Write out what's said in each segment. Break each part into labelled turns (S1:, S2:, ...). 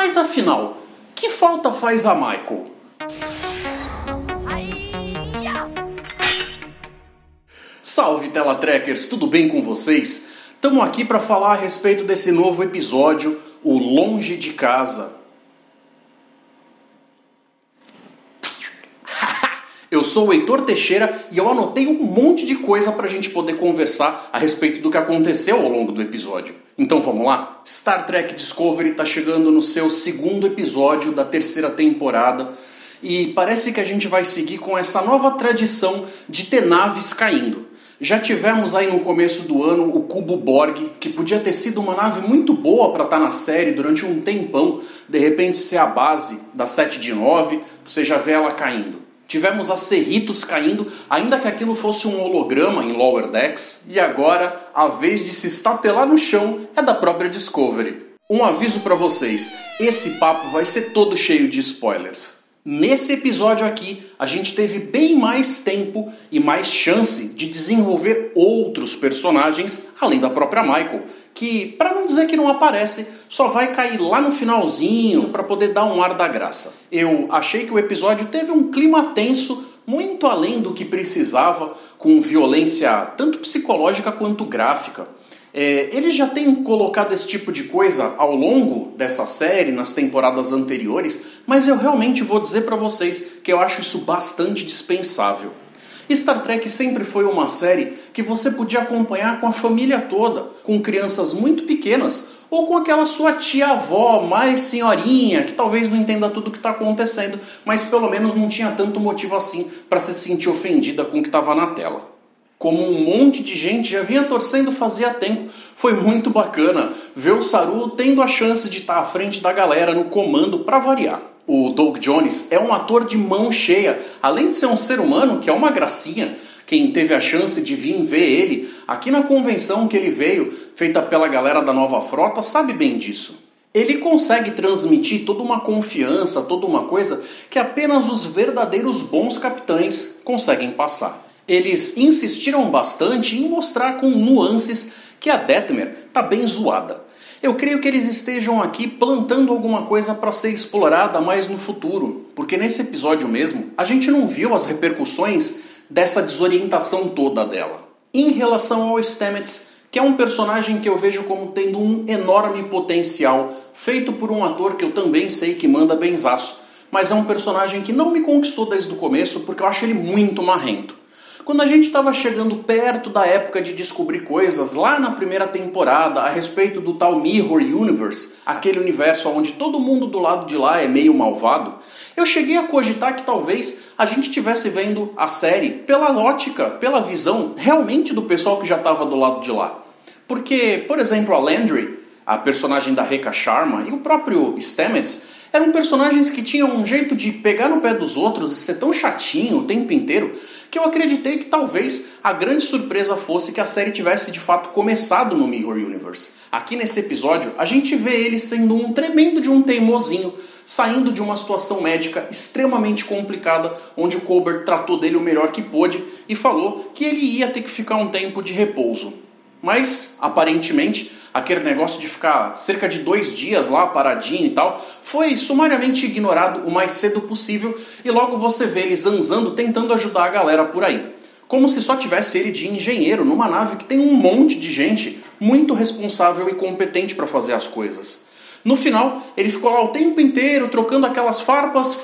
S1: Mas afinal, que falta faz a Michael? Salve Telatrekkers, tudo bem com vocês? Estamos aqui para falar a respeito desse novo episódio, o Longe de Casa. Eu sou o Heitor Teixeira e eu anotei um monte de coisa para a gente poder conversar a respeito do que aconteceu ao longo do episódio. Então vamos lá? Star Trek Discovery está chegando no seu segundo episódio da terceira temporada e parece que a gente vai seguir com essa nova tradição de ter naves caindo. Já tivemos aí no começo do ano o Cubo Borg, que podia ter sido uma nave muito boa para estar na série durante um tempão, de repente ser a base da 7 de 9, você já vê ela caindo. Tivemos a Cerritos caindo, ainda que aquilo fosse um holograma em Lower Decks, e agora a vez de se estatelar no chão é da própria Discovery. Um aviso para vocês, esse papo vai ser todo cheio de spoilers. Nesse episódio aqui, a gente teve bem mais tempo e mais chance de desenvolver outros personagens, além da própria Michael, que, para não dizer que não aparece, só vai cair lá no finalzinho para poder dar um ar da graça. Eu achei que o episódio teve um clima tenso, muito além do que precisava, com violência tanto psicológica quanto gráfica. Eles já têm colocado esse tipo de coisa ao longo dessa série, nas temporadas anteriores, mas eu realmente vou dizer para vocês que eu acho isso bastante dispensável. Star Trek sempre foi uma série que você podia acompanhar com a família toda, com crianças muito pequenas, ou com aquela sua tia-avó mais senhorinha, que talvez não entenda tudo o que está acontecendo, mas pelo menos não tinha tanto motivo assim para se sentir ofendida com o que estava na tela. Como um monte de gente já vinha torcendo fazia tempo, foi muito bacana ver o Saru tendo a chance de estar à frente da galera no comando para variar. O Doug Jones é um ator de mão cheia, além de ser um ser humano que é uma gracinha. Quem teve a chance de vir ver ele aqui na convenção que ele veio, feita pela galera da Nova Frota, sabe bem disso. Ele consegue transmitir toda uma confiança, toda uma coisa que apenas os verdadeiros bons capitães conseguem passar. Eles insistiram bastante em mostrar com nuances que a Detmer tá bem zoada. Eu creio que eles estejam aqui plantando alguma coisa para ser explorada mais no futuro, porque nesse episódio mesmo a gente não viu as repercussões dessa desorientação toda dela. Em relação ao Stamets, que é um personagem que eu vejo como tendo um enorme potencial, feito por um ator que eu também sei que manda benzaço, mas é um personagem que não me conquistou desde o começo porque eu acho ele muito marrento. Quando a gente estava chegando perto da época de descobrir coisas lá na primeira temporada a respeito do tal Mirror Universe, aquele universo onde todo mundo do lado de lá é meio malvado, eu cheguei a cogitar que talvez a gente estivesse vendo a série pela ótica, pela visão realmente do pessoal que já estava do lado de lá. Porque, por exemplo, a Landry, a personagem da Rekha Sharma, e o próprio Stamets eram personagens que tinham um jeito de pegar no pé dos outros e ser tão chatinho o tempo inteiro, que eu acreditei que talvez a grande surpresa fosse que a série tivesse de fato começado no Mirror Universe. Aqui nesse episódio, a gente vê ele sendo um tremendo de um teimosinho, saindo de uma situação médica extremamente complicada, onde o Colbert tratou dele o melhor que pôde e falou que ele ia ter que ficar um tempo de repouso. Mas, aparentemente, aquele negócio de ficar cerca de 2 dias lá paradinho e tal, foi sumariamente ignorado o mais cedo possível e logo você vê ele zanzando tentando ajudar a galera por aí. Como se só tivesse ele de engenheiro numa nave que tem um monte de gente muito responsável e competente para fazer as coisas. No final, ele ficou lá o tempo inteiro trocando aquelas farpas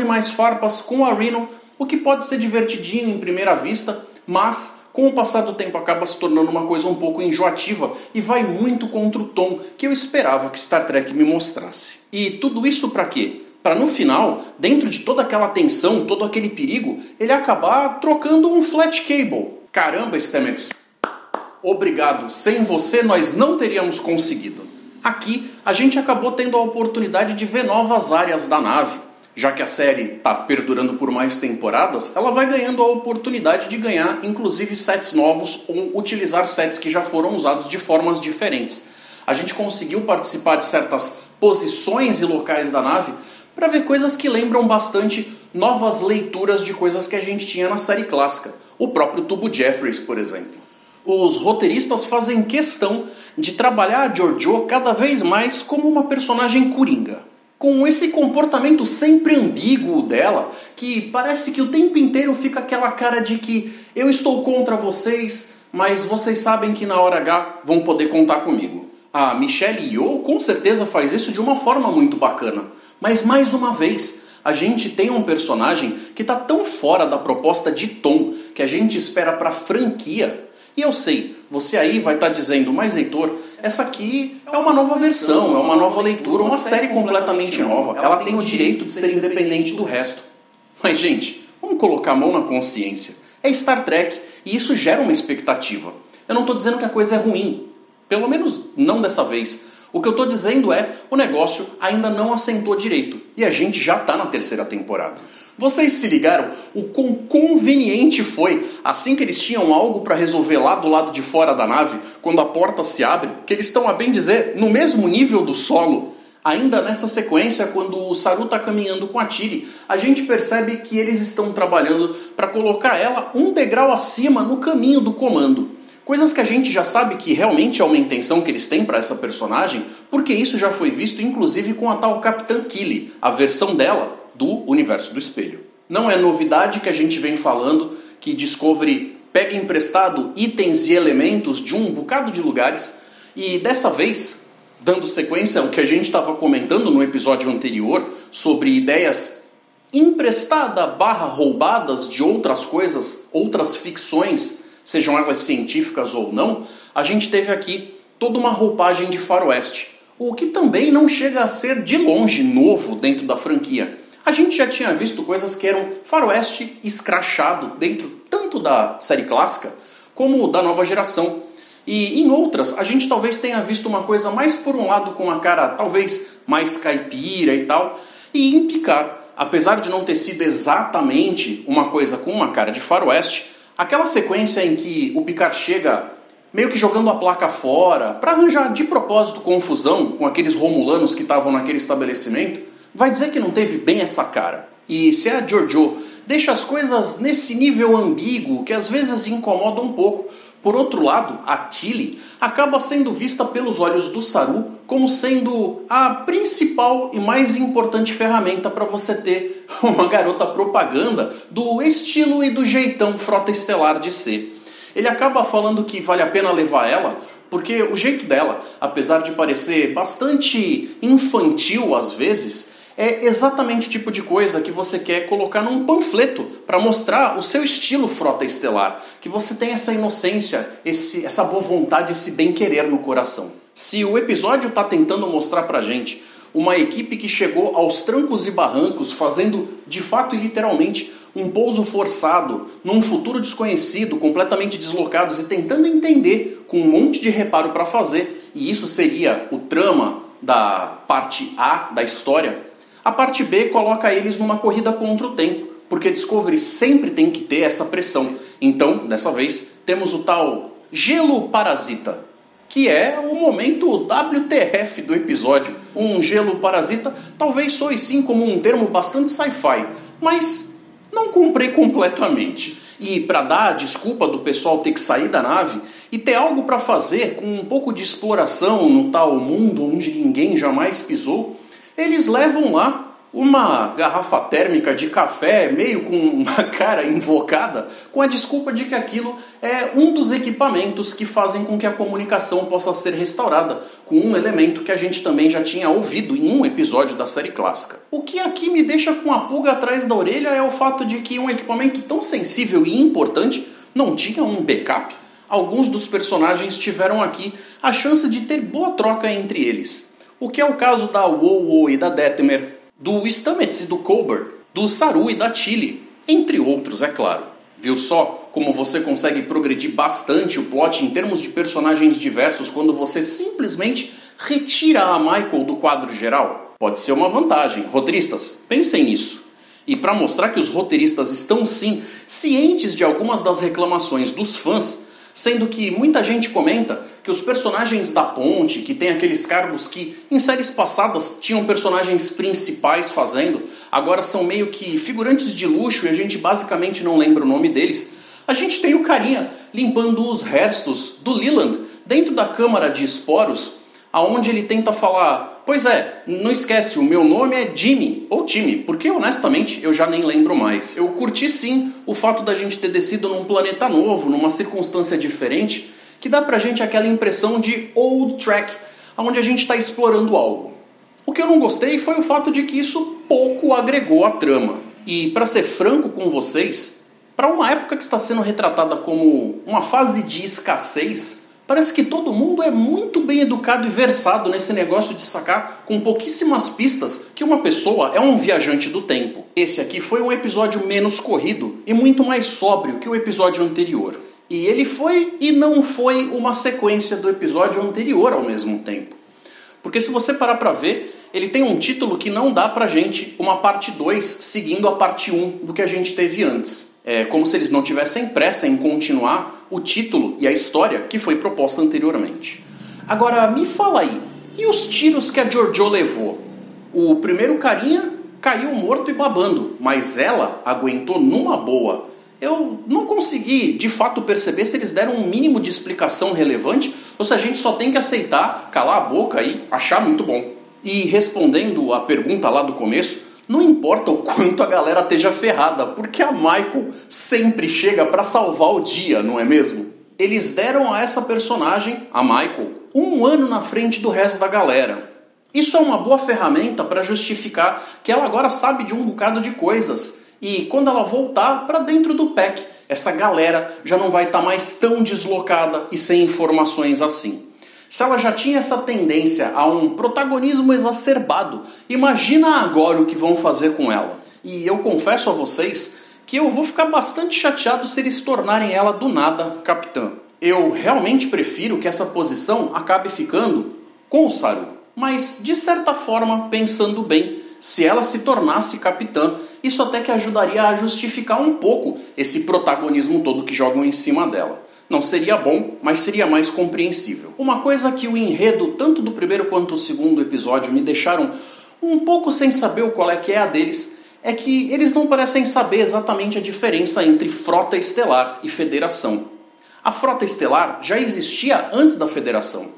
S1: e mais farpas com a Reno, o que pode ser divertidinho em primeira vista, mas com o passar do tempo acaba se tornando uma coisa um pouco enjoativa e vai muito contra o tom que eu esperava que Star Trek me mostrasse. E tudo isso pra quê? Pra no final, dentro de toda aquela tensão, todo aquele perigo, ele acabar trocando um flat cable. Caramba, Stamets, obrigado, sem você nós não teríamos conseguido. Aqui, a gente acabou tendo a oportunidade de ver novas áreas da nave. Já que a série está perdurando por mais temporadas, ela vai ganhando a oportunidade de ganhar, inclusive, sets novos ou utilizar sets que já foram usados de formas diferentes. A gente conseguiu participar de certas posições e locais da nave para ver coisas que lembram bastante novas leituras de coisas que a gente tinha na série clássica. O próprio Tubo Jeffries, por exemplo. Os roteiristas fazem questão de trabalhar a Georgiou cada vez mais como uma personagem coringa. com esse comportamento sempre ambíguo dela, que parece que o tempo inteiro fica aquela cara de que eu estou contra vocês, mas vocês sabem que na hora H vão poder contar comigo. A Michelle Yeoh com certeza faz isso de uma forma muito bacana, mas mais uma vez, a gente tem um personagem que está tão fora da proposta de tom que a gente espera para a franquia. E eu sei, você aí vai estar dizendo, mas Heitor, essa aqui é uma nova versão, é uma nova leitura, uma série completamente nova. Ela tem o direito de ser independente do resto. Mas gente, vamos colocar a mão na consciência. É Star Trek e isso gera uma expectativa. Eu não estou dizendo que a coisa é ruim, pelo menos não dessa vez. O que eu estou dizendo é, o negócio ainda não assentou direito e a gente já está na terceira temporada. Vocês se ligaram o quão conveniente foi, assim que eles tinham algo para resolver lá do lado de fora da nave, quando a porta se abre, que eles estão, a bem dizer, no mesmo nível do solo? Ainda nessa sequência, quando o Saru está caminhando com a Tilly, a gente percebe que eles estão trabalhando para colocar ela um degrau acima no caminho do comando. Coisas que a gente já sabe que realmente é uma intenção que eles têm para essa personagem, porque isso já foi visto inclusive com a tal Capitã Killy, a versão dela do universo do espelho. Não é novidade que a gente vem falando que Discovery pega emprestado itens e elementos de um bocado de lugares, e dessa vez, dando sequência ao que a gente estava comentando no episódio anterior sobre ideias emprestada/roubadas de outras coisas, outras ficções, sejam elas científicas ou não, a gente teve aqui toda uma roupagem de faroeste, o que também não chega a ser de longe novo dentro da franquia. A gente já tinha visto coisas que eram faroeste escrachado dentro tanto da série clássica como da nova geração. E em outras, a gente talvez tenha visto uma coisa mais por um lado com uma cara talvez mais caipira e tal. E em Picard, apesar de não ter sido exatamente uma coisa com uma cara de faroeste, aquela sequência em que o Picard chega meio que jogando a placa fora para arranjar de propósito confusão com aqueles romulanos que estavam naquele estabelecimento, vai dizer que não teve bem essa cara. E se a Georgiou deixa as coisas nesse nível ambíguo que às vezes incomoda um pouco, por outro lado, a Tilly acaba sendo vista pelos olhos do Saru como sendo a principal e mais importante ferramenta para você ter uma garota propaganda do estilo e do jeitão Frota Estelar de ser. Ele acaba falando que vale a pena levar ela porque o jeito dela, apesar de parecer bastante infantil às vezes, é exatamente o tipo de coisa que você quer colocar num panfleto para mostrar o seu estilo Frota Estelar, que você tem essa inocência, essa boa vontade, esse bem-querer no coração. Se o episódio está tentando mostrar pra gente uma equipe que chegou aos trancos e barrancos, fazendo de fato e literalmente um pouso forçado num futuro desconhecido, completamente deslocados e tentando entender com um monte de reparo para fazer, e isso seria o trama da parte A da história, a parte B coloca eles numa corrida contra o tempo, porque Discovery sempre tem que ter essa pressão. Então, dessa vez, temos o tal gelo parasita, que é o momento WTF do episódio. Um gelo parasita talvez soe sim como um termo bastante sci-fi, mas não comprei completamente. E para dar a desculpa do pessoal ter que sair da nave e ter algo para fazer com um pouco de exploração no tal mundo onde ninguém jamais pisou, eles levam lá uma garrafa térmica de café, meio com uma cara invocada, com a desculpa de que aquilo é um dos equipamentos que fazem com que a comunicação possa ser restaurada, com um elemento que a gente também já tinha ouvido em um episódio da série clássica. O que aqui me deixa com a pulga atrás da orelha é o fato de que um equipamento tão sensível e importante não tinha um backup. Alguns dos personagens tiveram aqui a chance de ter boa troca entre eles. O que é o caso da Wow e da Detmer, do Stamets e do Culber, do Saru e da Tilly, entre outros, é claro. Viu só como você consegue progredir bastante o plot em termos de personagens diversos quando você simplesmente retira a Michael do quadro geral? Pode ser uma vantagem. Roteiristas, pensem nisso. E para mostrar que os roteiristas estão sim cientes de algumas das reclamações dos fãs, sendo que muita gente comenta que os personagens da ponte, que tem aqueles cargos que em séries passadas tinham personagens principais fazendo, agora são meio que figurantes de luxo e a gente basicamente não lembra o nome deles. A gente tem o carinha limpando os restos do Leland dentro da câmara de esporos, aonde ele tenta falar Pois é, não esquece, o meu nome é Jimmy, ou Timmy, porque honestamente eu já nem lembro mais. Eu curti sim o fato da gente ter descido num planeta novo, numa circunstância diferente, que dá pra gente aquela impressão de old track, onde a gente está explorando algo. O que eu não gostei foi o fato de que isso pouco agregou à trama. E para ser franco com vocês, para uma época que está sendo retratada como uma fase de escassez, parece que todo mundo é muito bem educado e versado nesse negócio de sacar com pouquíssimas pistas que uma pessoa é um viajante do tempo. Esse aqui foi um episódio menos corrido e muito mais sóbrio que o episódio anterior. E ele foi e não foi uma sequência do episódio anterior ao mesmo tempo. Porque se você parar pra ver, ele tem um título que não dá pra gente uma parte 2 seguindo a parte 1 do que a gente teve antes. É como se eles não tivessem pressa em continuar o título e a história que foi proposta anteriormente. Agora, me fala aí, e os tiros que a Jojo levou? O primeiro carinha caiu morto e babando, mas ela aguentou numa boa. Eu não consegui, de fato, perceber se eles deram um mínimo de explicação relevante ou se a gente só tem que aceitar, calar a boca e achar muito bom. E respondendo a pergunta lá do começo, não importa o quanto a galera esteja ferrada, porque a Michael sempre chega para salvar o dia, não é mesmo? Eles deram a essa personagem, a Michael, 1 ano na frente do resto da galera. Isso é uma boa ferramenta para justificar que ela agora sabe de um bocado de coisas. E quando ela voltar para dentro do pack, essa galera já não vai estar mais tão deslocada e sem informações assim. Se ela já tinha essa tendência a um protagonismo exacerbado, imagina agora o que vão fazer com ela. E eu confesso a vocês que eu vou ficar bastante chateado se eles tornarem ela do nada capitã. Eu realmente prefiro que essa posição acabe ficando com o Saru. Mas, de certa forma, pensando bem, se ela se tornasse capitã, isso até que ajudaria a justificar um pouco esse protagonismo todo que jogam em cima dela. Não seria bom, mas seria mais compreensível. Uma coisa que o enredo, tanto do primeiro quanto do segundo episódio, me deixaram um pouco sem saber qual é que é a deles, é que eles não parecem saber exatamente a diferença entre Frota Estelar e Federação. A Frota Estelar já existia antes da Federação.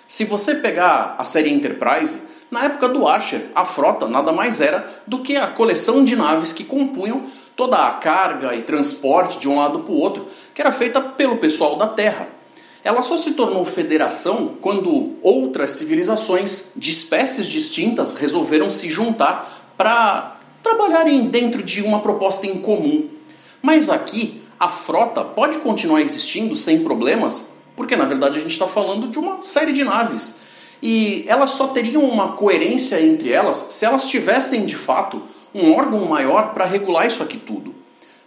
S1: Se você pegar a série Enterprise, na época do Archer, a frota nada mais era do que a coleção de naves que compunham toda a carga e transporte de um lado para o outro, que era feita pelo pessoal da Terra. Ela só se tornou federação quando outras civilizações de espécies distintas resolveram se juntar para trabalharem dentro de uma proposta em comum. Mas aqui, a frota pode continuar existindo sem problemas, porque na verdade a gente está falando de uma série de naves. E elas só teriam uma coerência entre elas se elas tivessem de fato um órgão maior para regular isso aqui tudo.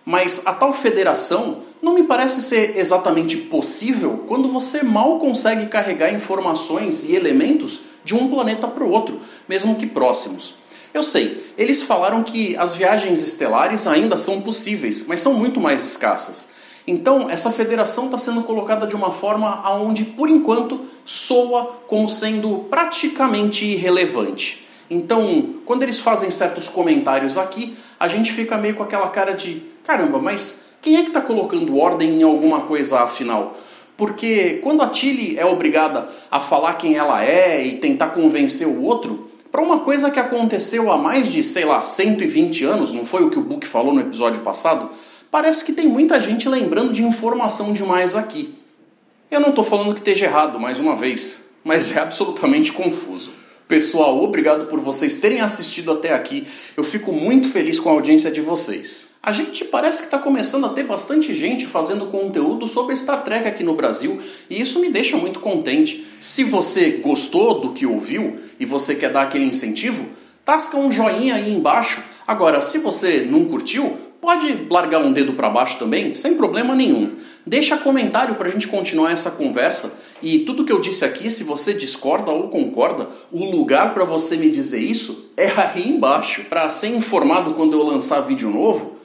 S1: Mas a tal federação não me parece ser exatamente possível quando você mal consegue carregar informações e elementos de um planeta para o outro, mesmo que próximos. Eu sei, eles falaram que as viagens estelares ainda são possíveis, mas são muito mais escassas. Então, essa federação está sendo colocada de uma forma onde, por enquanto, soa como sendo praticamente irrelevante. Então, quando eles fazem certos comentários aqui, a gente fica meio com aquela cara de caramba, mas quem é que está colocando ordem em alguma coisa afinal? Porque quando a Tilly é obrigada a falar quem ela é e tentar convencer o outro, para uma coisa que aconteceu há mais de, 120 anos, não foi o que o Book falou no episódio passado, parece que tem muita gente lembrando de informação demais aqui. Eu não estou falando que esteja errado, mais uma vez, mas é absolutamente confuso. Pessoal, obrigado por vocês terem assistido até aqui. Eu fico muito feliz com a audiência de vocês. A gente parece que está começando a ter bastante gente fazendo conteúdo sobre Star Trek aqui no Brasil e isso me deixa muito contente. Se você gostou do que ouviu e você quer dar aquele incentivo, tasca um joinha aí embaixo. Agora, se você não curtiu, pode largar um dedo para baixo também, sem problema nenhum. Deixa comentário para a gente continuar essa conversa. E tudo que eu disse aqui, se você discorda ou concorda, o lugar para você me dizer isso é aí embaixo. Para ser informado quando eu lançar vídeo novo,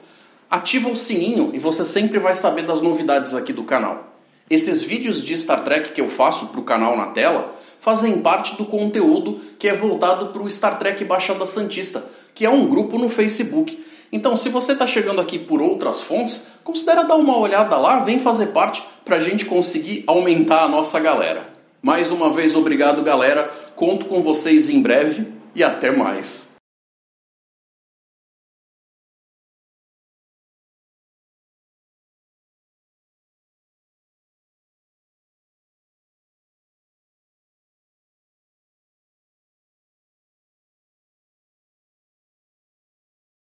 S1: ativa o sininho e você sempre vai saber das novidades aqui do canal. Esses vídeos de Star Trek que eu faço para o canal na tela fazem parte do conteúdo que é voltado para o Star Trek Baixada Santista, que é um grupo no Facebook. Então, se você está chegando aqui por outras fontes, considera dar uma olhada lá, vem fazer parte para a gente conseguir aumentar a nossa galera. Mais uma vez, obrigado, galera. Conto com vocês em breve e até mais.